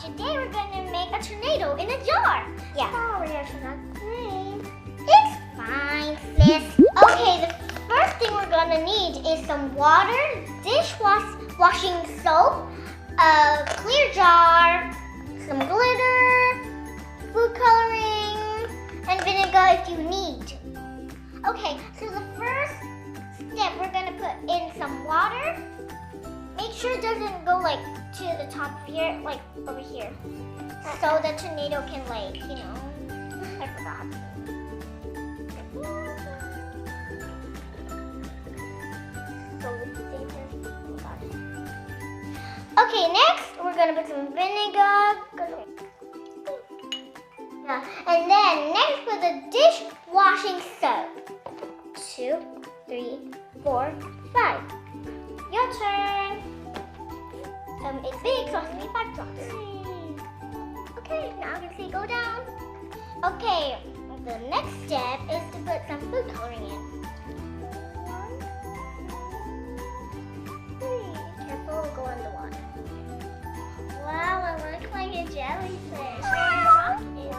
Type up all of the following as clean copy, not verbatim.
Today we're gonna make a tornado in a jar. Yeah. Sorry, I forgot the name. It's fine, sis. Okay, the first thing we're gonna need is some water, washing soap, a clear jar, some glitter, food coloring, and vinegar if you need. Okay, so the first step, we're gonna put in some water. Make sure it doesn't go like to the top here, like over here. So the tornado can I forgot. Okay, next we're gonna put some vinegar. Yeah, and then next put the dishwashing soap. 2, 3, 4, 5. Your turn. It's big, so it's 5 drops. Okay, now you can see go down. Okay, the next step is to put some food coloring in. 1, 2, 3. Careful, we'll go in the water. Wow, it looks like a jellyfish. 1, 2,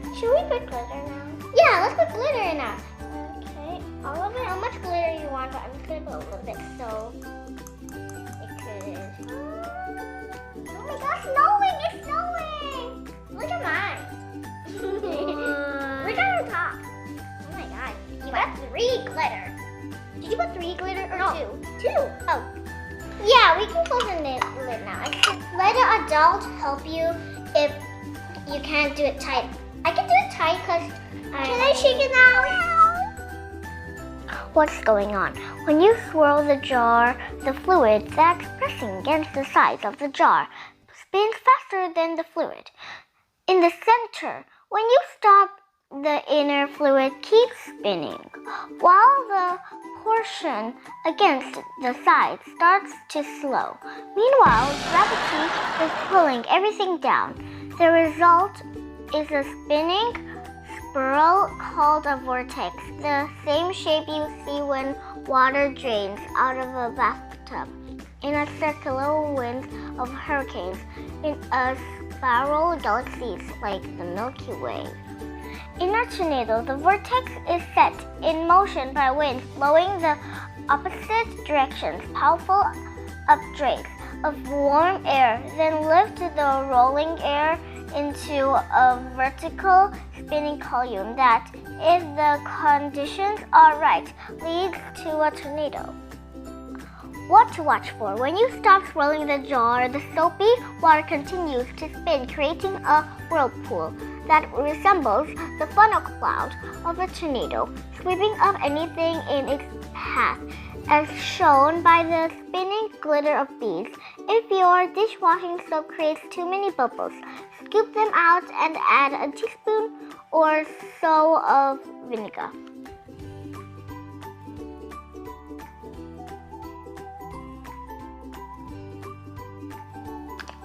3. Should we put glitter now? Yeah, let's put glitter in now. Okay, all of it. How much glitter you want? But I'm just gonna put a little bit so it could. Oh my gosh, snowing! It's snowing! Look at mine. Look at the top. Oh my god, you got 3 glitter. Did you put 3 glitter or 2? 2. Oh. Yeah, we can close the lid now. I can let an adult help you if you can't do it tight. I can do it tight because can I shake it now? What's going on? When you swirl the jar, the fluid that's pressing against the sides of the jar spins faster than the fluid. In the center, when you stop, the inner fluid keeps spinning, while the portion against the side starts to slow. Meanwhile, gravity is pulling everything down. The result is a spinning spiral called a vortex, the same shape you see when water drains out of a bathtub, in a circular wind of hurricanes, in a spiral galaxies like the Milky Way. In a tornado, the vortex is set in motion by winds blowing the opposite directions. Powerful updrafts of warm air then lift the rolling air into a vertical spinning column that, if the conditions are right, leads to a tornado. What to watch for? When you stop swirling the jar, the soapy water continues to spin, creating a whirlpool that resembles the funnel cloud of a tornado, sweeping up anything in its path, as shown by the spinning glitter of beads. If your dishwashing soap creates too many bubbles, scoop them out and add a teaspoon or so of vinegar.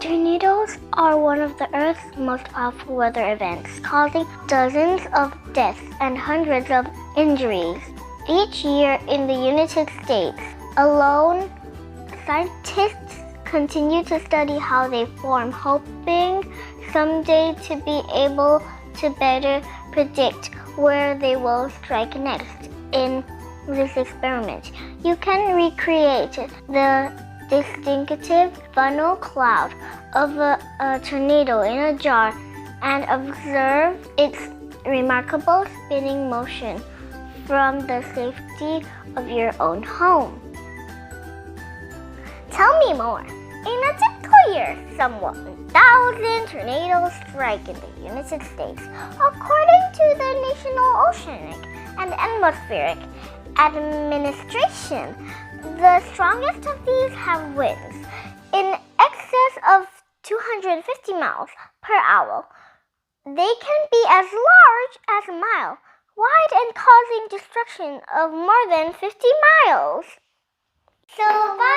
Tornadoes are one of the Earth's most awful weather events, causing dozens of deaths and hundreds of injuries. Each year in the United States alone, scientists continue to study how they form, hoping someday to be able to better predict where they will strike next. In this experiment, you can recreate the distinctive funnel cloud of a tornado in a jar and observe its remarkable spinning motion from the safety of your own home. Tell me more. In a typical year, some 1,000 tornadoes strike in the United States, according to the National Oceanic and Atmospheric Administration. The strongest of these have winds in excess of 250 miles per hour. They can be as large as a mile wide and causing destruction of more than 50 miles. So, bye.